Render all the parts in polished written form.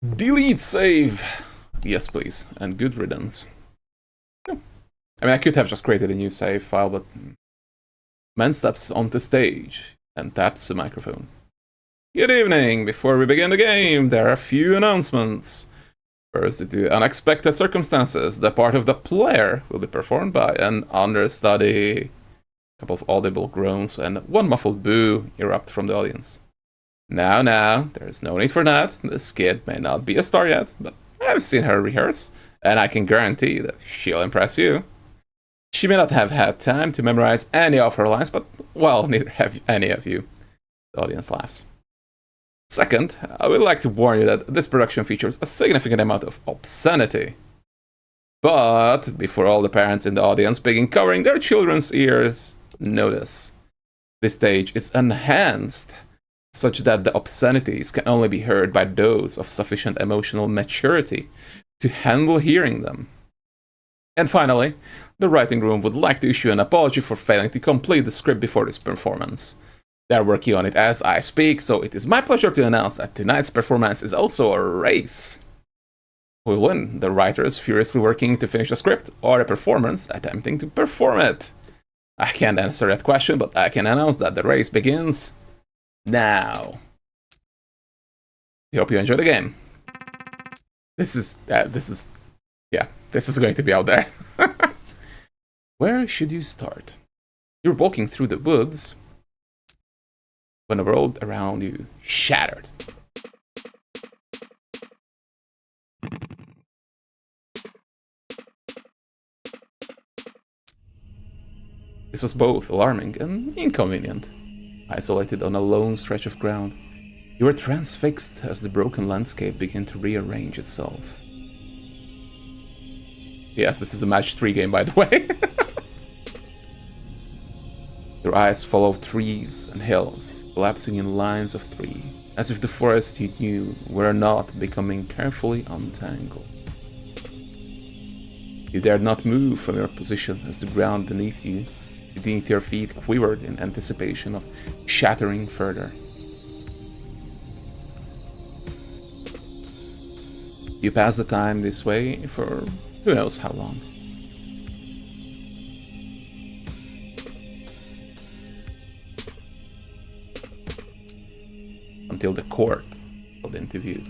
Delete save! Yes, please. And good riddance. Yeah. I mean, I could have just created a new save file, but... Man steps onto stage and taps the microphone. Good evening! Before we begin the game, there are a few announcements. First, due to unexpected circumstances, the part of the player will be performed by an understudy. A couple of audible groans and one muffled boo erupt from the audience. Now, there's no need for that. This kid may not be a star yet, but I've seen her rehearse, and I can guarantee that she'll impress you. She may not have had time to memorize any of her lines, but, well, neither have any of you. The audience laughs. Second, I would like to warn you that this production features a significant amount of obscenity. But, before all the parents in the audience begin covering their children's ears, notice. This stage is enhanced, such that the obscenities can only be heard by those of sufficient emotional maturity to handle hearing them. And finally, the writing room would like to issue an apology for failing to complete the script before this performance. They're working on it as I speak, so it is my pleasure to announce that tonight's performance is also a race. Who will win? The writers furiously working to finish the script, or the performers attempting to perform it? I can't answer that question, but I can announce that the race begins now. We hope you enjoy the game. This is going to be out there. Where should you start? You're walking through the woods when the world around you shattered. This was both alarming and inconvenient. Isolated on a lone stretch of ground, you were transfixed as the broken landscape began to rearrange itself. Yes, this is a match 3 game, by the way. Your eyes follow trees and hills, collapsing in lines of 3, as if the forest you knew were not becoming carefully untangled. You dared not move from your position as the ground beneath your feet quivered in anticipation of shattering further. You pass the time this way for who knows how long. Until the court pulled into view.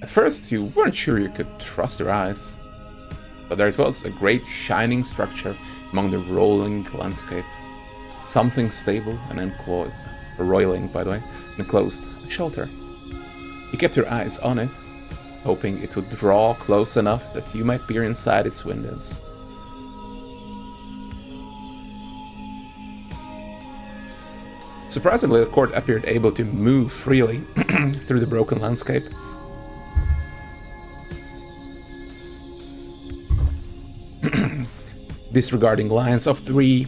At first, you weren't sure you could trust your eyes, but there it was, a great shining structure among the rolling landscape. Something stable and enclosed, a shelter. You kept your eyes on it, hoping it would draw close enough that you might peer inside its windows. Surprisingly, the court appeared able to move freely through the broken landscape. Disregarding lines of 3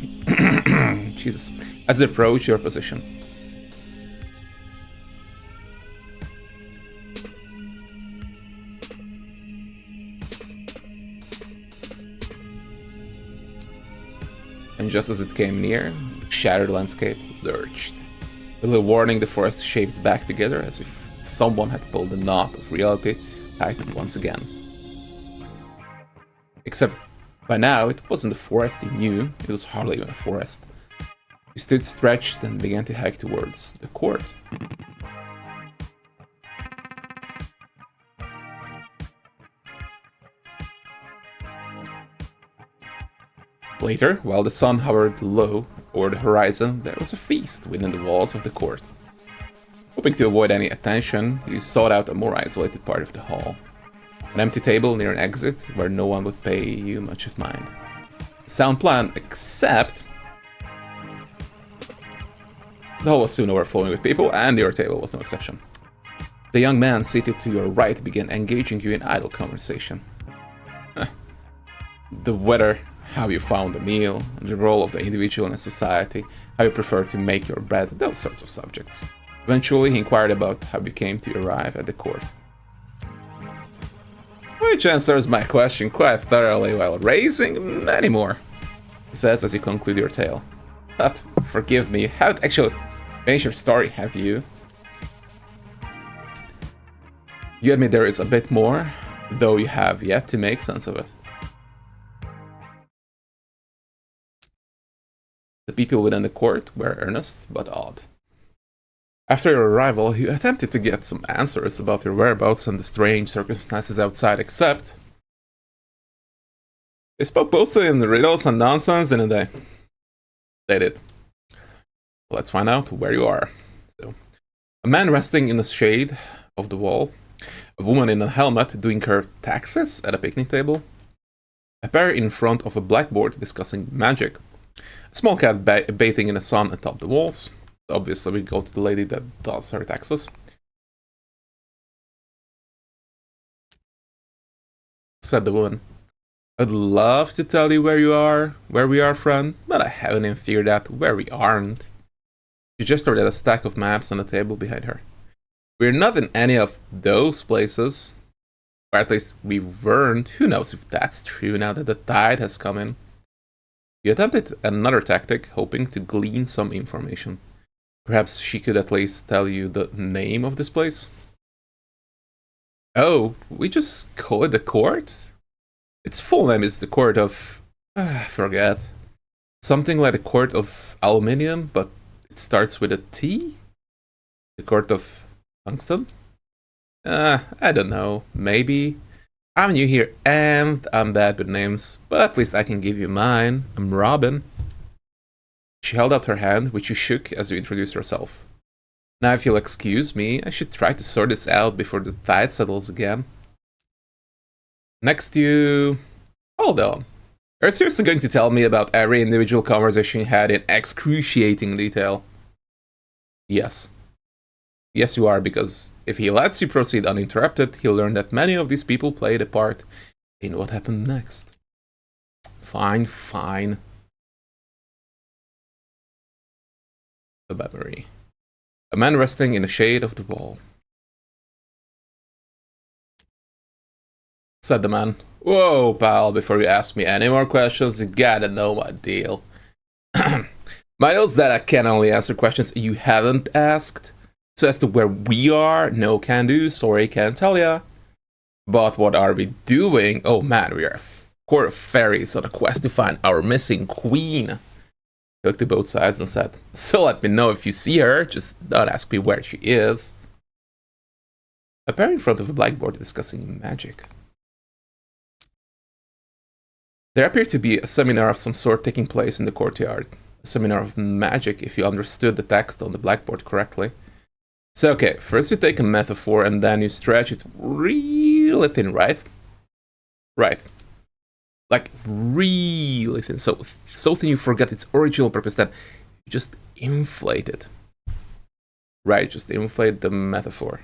Jesus, as they approach your position. And just as it came near, the shattered landscape lurched. With a warning, the forest shaped back together as if someone had pulled the knot of reality tight once again. Except by now, it wasn't the forest you knew, it was hardly even a forest. You stood stretched and began to hike towards the court. Later, while the sun hovered low over the horizon, there was a feast within the walls of the court. Hoping to avoid any attention, you sought out a more isolated part of the hall. An empty table near an exit where no one would pay you much of mind. A sound plan, except the hall was soon overflowing with people, and your table was no exception. The young man seated to your right began engaging you in idle conversation. The weather, how you found a meal, the role of the individual in society, how you prefer to make your bread, those sorts of subjects. Eventually, he inquired about how you came to arrive at the court. Which answers my question quite thoroughly while raising many more, he says as you conclude your tale. But forgive me, haven't actually finished your story, have you? You admit there is a bit more, though you have yet to make sense of it. The people within the court were earnest, but odd. After your arrival, you attempted to get some answers about your whereabouts and the strange circumstances outside, except they spoke mostly in riddles and nonsense, didn't they? They did. Let's find out where you are. So, a man resting in the shade of the wall, a woman in a helmet doing her taxes at a picnic table, a pair in front of a blackboard discussing magic, a small cat bathing in the sun atop the walls. Obviously, we go to the lady that does her taxes. Said the woman. I'd love to tell you where we are, friend, but I haven't even figured out where we aren't. She gestured at a stack of maps on the table behind her. We're not in any of those places. Or at least we weren't. Who knows if that's true now that the tide has come in. You attempted another tactic, hoping to glean some information. Perhaps she could at least tell you the name of this place? Oh, we just call it the court? Its full name is the Court of... forget. Something like the Court of Aluminium, but it starts with a T? The Court of Tungsten? I don't know. Maybe. I'm new here and I'm bad with names, but at least I can give you mine. I'm Robin. She held out her hand, which you shook as you introduced yourself. Now if you'll excuse me, I should try to sort this out before the tide settles again. Next to you... Hold on. Are you seriously going to tell me about every individual conversation you had in excruciating detail? Yes. Yes, you are, because if he lets you proceed uninterrupted, he'll learn that many of these people played a part in what happened next. Fine, fine. A memory. A man resting in the shade of the wall. Said the man. Whoa, pal, before you ask me any more questions, you gotta know my deal. My deal's that I can only answer questions you haven't asked. So as to where we are, no can do, sorry, can't tell ya. But what are we doing? Oh man, we are a court of fairies on a quest to find our missing queen. He looked to both sides and said, so let me know if you see her, just don't ask me where she is. A pair in front of a blackboard discussing magic. There appeared to be a seminar of some sort taking place in the courtyard. A seminar of magic, if you understood the text on the blackboard correctly. So okay, first you take a metaphor and then you stretch it really thin, right? Right. Like really thin, so thin you forget its original purpose, then you just inflate it. Right, just inflate the metaphor.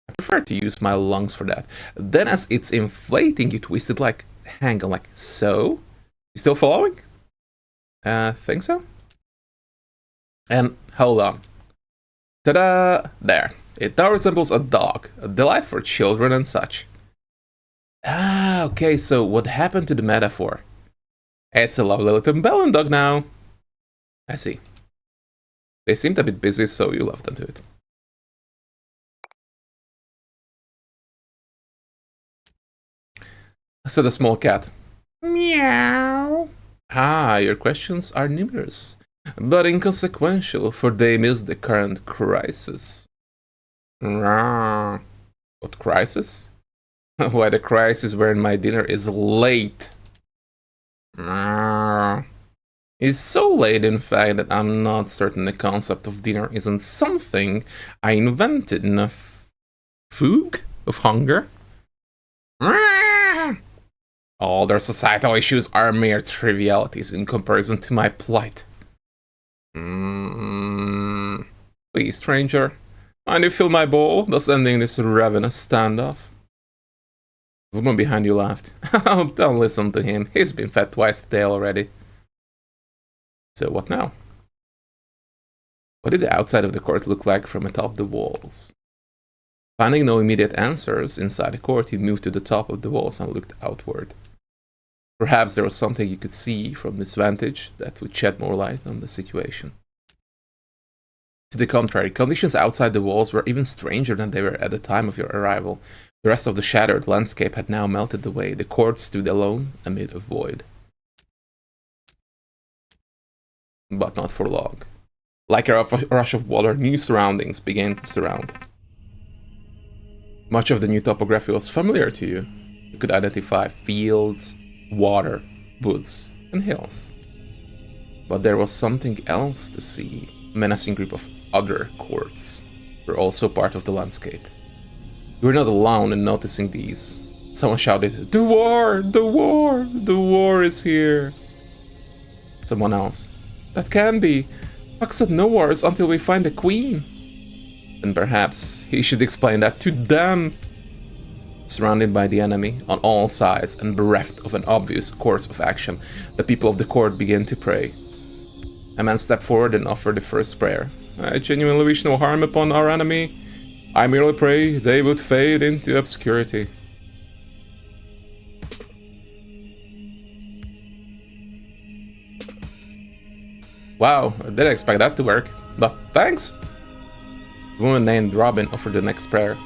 I prefer to use my lungs for that. Then as it's inflating, you twist it like, hang on, like so? You still following? Think so? And hold on. Ta-da! There. It now resembles a dog, a delight for children and such. Ah, okay, so what happened to the metaphor? It's a lovely little bellend dog now. I see. They seemed a bit busy, so you left them to it. Said the small cat. Meow. Ah, your questions are numerous, but inconsequential, for they miss the current crisis. What crisis? Why, the crisis wherein my dinner is late. It's so late, in fact, that I'm not certain the concept of dinner isn't something I invented in a fugue of hunger. All their societal issues are mere trivialities in comparison to my plight. Please, stranger, mind you fill my bowl, thus ending this ravenous standoff? The woman behind you laughed. Oh, don't listen to him. He's been fed twice today already. So what now? What did the outside of the court look like from atop the walls? Finding no immediate answers inside the court, he moved to the top of the walls and looked outward. Perhaps there was something you could see from this vantage that would shed more light on the situation. To the contrary, conditions outside the walls were even stranger than they were at the time of your arrival. The rest of the shattered landscape had now melted away. The court stood alone amid a void. But not for long. Like a rush of water, new surroundings began to surround. Much of the new topography was familiar to you. You could identify fields, water, woods, and hills. But there was something else to see. A menacing group of other courts were also part of the landscape. You were not alone in noticing these. Someone shouted, "The war! The war! The war is here!" Someone else, "That can be. Puck said no wars until we find the queen." And perhaps he should explain that to them. Surrounded by the enemy on all sides and bereft of an obvious course of action, the people of the court began to pray. A man stepped forward and offered the first prayer. "I genuinely wish no harm upon our enemy. I merely pray they would fade into obscurity." Wow, I didn't expect that to work, but thanks. The woman named Robin offered the next prayer.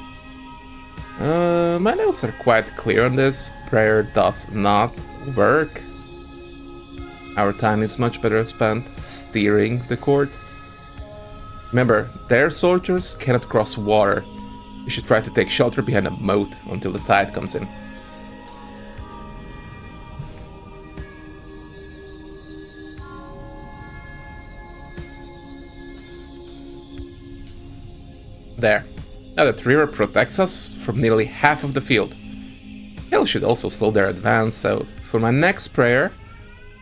My notes are quite clear on this. Prayer does not work. Our time is much better spent steering the court. Remember, their soldiers cannot cross water. You should try to take shelter behind a moat until the tide comes in. There. Now that river protects us from nearly half of the field. Hill should also slow their advance, so for my next prayer...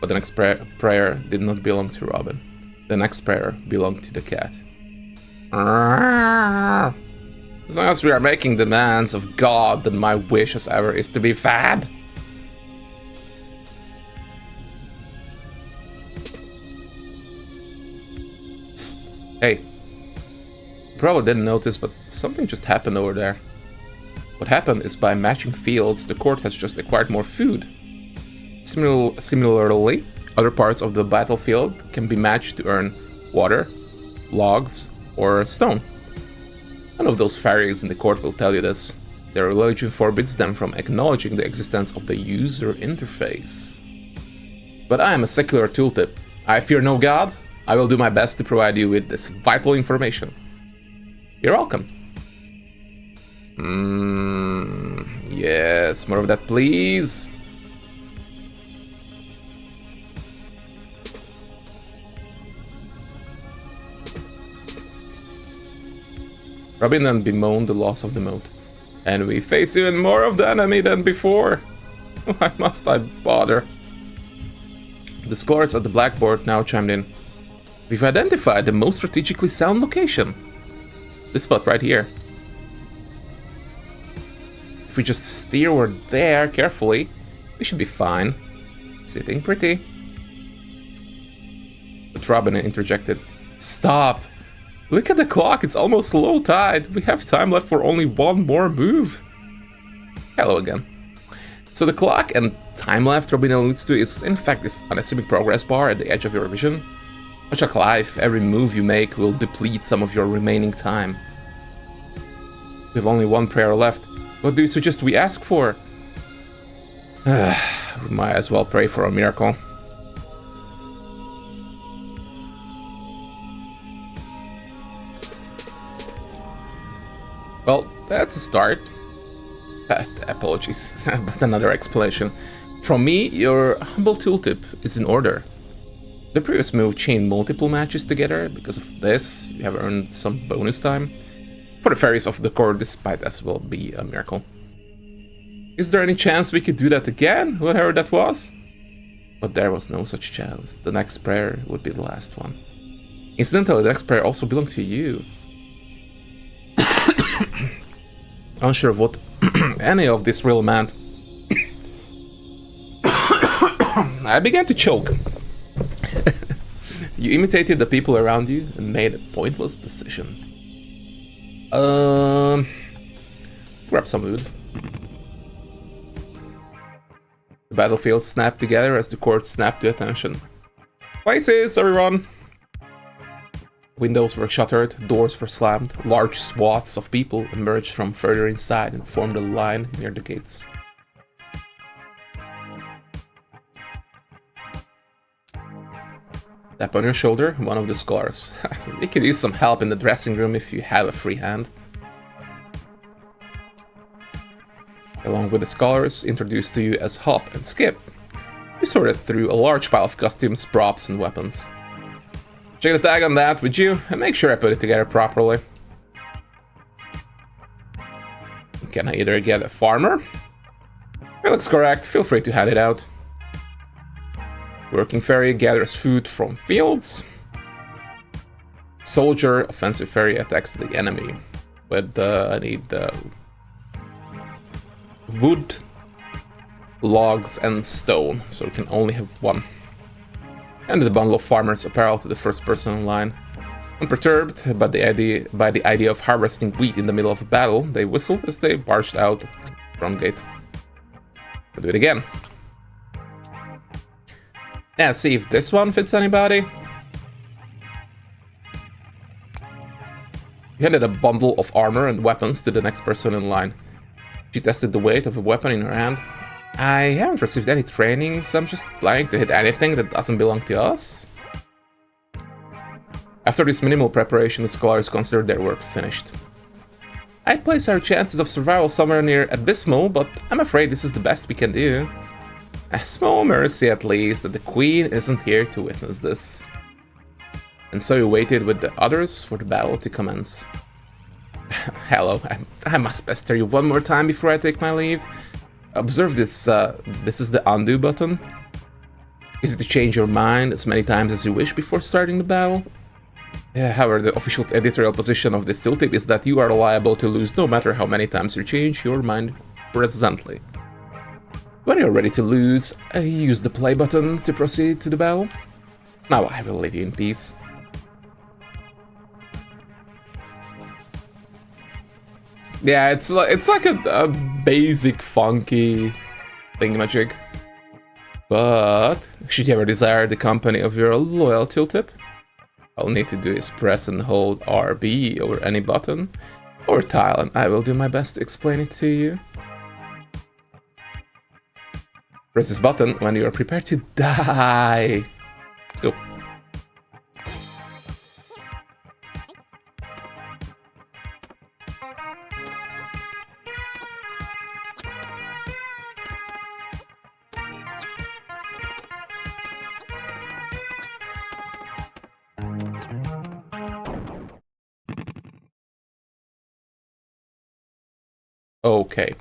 But the next prayer did not belong to Robin. The next prayer belonged to the cat. As long as we are making demands of God, then my wish as ever is to be fed. Psst. Hey. You probably didn't notice, but something just happened over there. What happened is by matching fields, the court has just acquired more food. Similarly, other parts of the battlefield can be matched to earn water, logs, or stone. None of those fairies in the court will tell you this. Their religion forbids them from acknowledging the existence of the user interface. But I am a secular tooltip. I fear no god. I will do my best to provide you with this vital information. You're welcome. Yes, more of that, please. Robin then bemoaned the loss of the moat. And we face even more of the enemy than before. Why must I bother? The scholars at the blackboard now chimed in. We've identified the most strategically sound location. This spot right here. If we just steer over there carefully, we should be fine. Sitting pretty. But Robin interjected. Stop! Look at the clock, it's almost low tide. We have time left for only one more move. Hello again. So the clock and time left Robin alludes to is in fact this unassuming progress bar at the edge of your vision. Much like life, every move you make will deplete some of your remaining time. We have only one prayer left. What do you suggest we ask for? We might as well pray for a miracle. Well, that's a start. Apologies, but another explanation. From me, your humble tooltip is in order. The previous move chained multiple matches together. Because of this, you have earned some bonus time. For the fairies of the court, this might as well be a miracle. Is there any chance we could do that again, whatever that was? But there was no such chance. The next prayer would be the last one. Incidentally, the next prayer also belonged to you. Unsure of what any of this really meant, I began to choke. You imitated the people around you and made a pointless decision. Grab some wood. The battlefield snapped together as the court snapped to attention. Places, everyone! Windows were shuttered, doors were slammed, large swaths of people emerged from further inside and formed a line near the gates. Tap on your shoulder, one of the scholars. We could use some help in the dressing room if you have a free hand. Along with the scholars, introduced to you as Hop and Skip, you sorted through a large pile of costumes, props, and weapons. Check the tag on that, would you? And make sure I put it together properly. Can I either get a farmer? It looks correct, feel free to hand it out. Working fairy gathers food from fields. Soldier, offensive fairy attacks the enemy. With I need wood, logs, and stone, so we can only have one. And the bundle of farmer's apparel to the first person in line. Unperturbed by the idea of harvesting wheat in the middle of a battle, they whistle as they barged out from gate. We'll do it again. Yeah, see if this one fits anybody. You handed a bundle of armor and weapons to the next person in line. She tested the weight of a weapon in her hand. I haven't received any training, so I'm just planning to hit anything that doesn't belong to us. After this minimal preparation, the scholars considered their work finished. I'd place our chances of survival somewhere near abysmal, but I'm afraid this is the best we can do. A small mercy, at least, that the Queen isn't here to witness this. And so you waited with the others for the battle to commence. Hello, I must pester you one more time before I take my leave. Observe this, this is the undo button. Use it to change your mind as many times as you wish before starting the battle. However, the official editorial position of this tooltip is that you are liable to lose no matter how many times you change your mind presently. When you're ready to lose, use the play button to proceed to the battle. Now I will leave you in peace. Yeah, it's like a basic funky thingamajig. But should you ever desire the company of your loyal tooltip, all you need to do is press and hold RB over any button or tile, and I will do my best to explain it to you. Press this button when you are prepared to die. Let's go. Okay.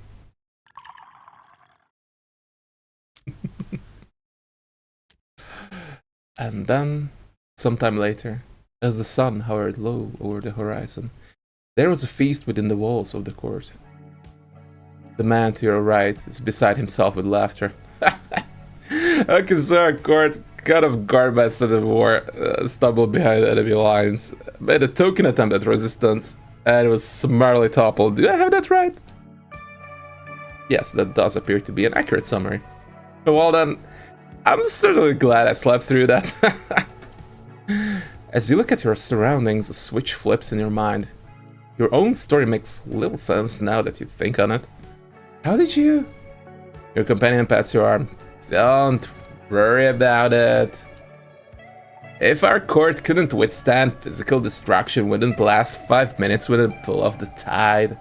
And then, sometime later, as the sun hovered low over the horizon, there was a feast within the walls of the court. The man to your right is beside himself with laughter. Okay, so our court, kind of guard by sudden war, stumbled behind enemy lines, made a token attempt at resistance, and was summarily toppled. Do I have that right? Yes, that does appear to be an accurate summary. Well then, I'm certainly glad I slept through that. As you look at your surroundings, a switch flips in your mind. Your own story makes little sense now that you think on it. How did you? Your companion pats your arm. Don't worry about it. If our court couldn't withstand physical destruction within the last 5 minutes with a pull of the tide.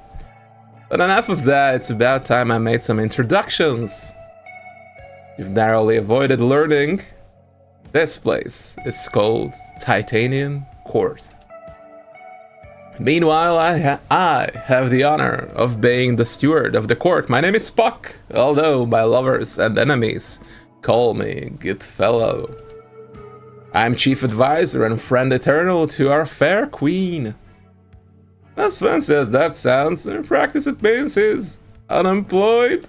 But enough of that, it's about time I made some introductions. You've narrowly avoided learning. This place is called Titanium Court. Meanwhile, I have the honor of being the steward of the court. My name is Spock, although my lovers and enemies call me Goodfellow. I'm chief advisor and friend eternal to our fair queen. As fancy as that sounds, in practice it means he's unemployed.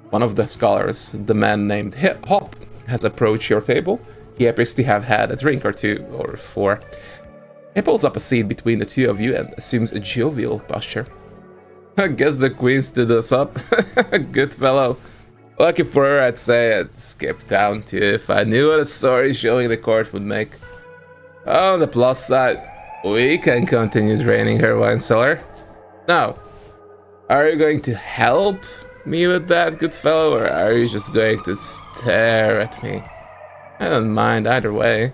One of the scholars, the man named Hop, has approached your table. He appears to have had a drink or two, or four. He pulls up a seat between the two of you and assumes a jovial posture. I guess the queen stood us up. Good fellow. Lucky for her, I'd say I'd skip town too if I knew what a story showing the court would make. On the plus side, we can continue draining her wine cellar. Now, are you going to help me with that, good fellow, or are you just going to stare at me? I don't mind either way.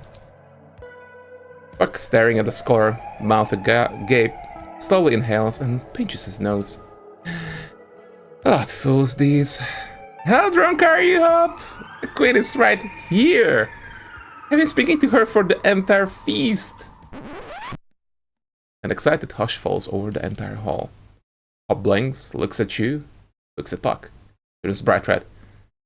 Buck, staring at the scholar, mouth agape, slowly inhales and pinches his nose. What fools these. How drunk are you, Hop? The queen is right here. I've been speaking to her for the entire feast. An excited hush falls over the entire hall. Hop blinks, looks at you, looks at Puck. Turns bright red.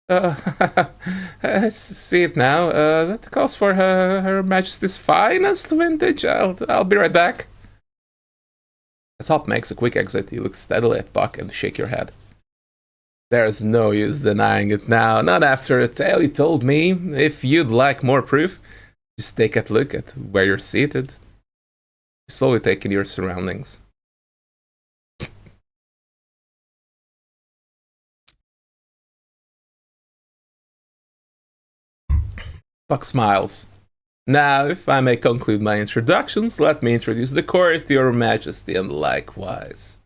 I see it now. That calls for Her Majesty's finest vintage. I'll be right back. As Hop makes a quick exit, you look steadily at Puck and shake your head. There's no use denying it now, not after the tale you told me. If you'd like more proof, just take a look at where you're seated. You slowly take in your surroundings. Puck smiles. Now, if I may conclude my introductions, let me introduce the court to your majesty and likewise.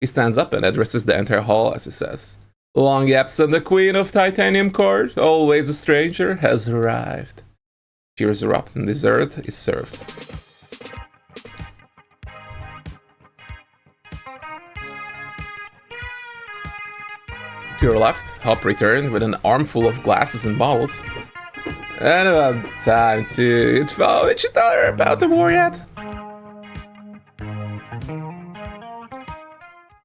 He stands up and addresses the entire hall as he says, Long absent the queen of Titanium Court, always a stranger, has arrived. Cheers erupt and dessert is served. To your left, Hop returned with an armful of glasses and bottles. And about time to follow each other about the war yet?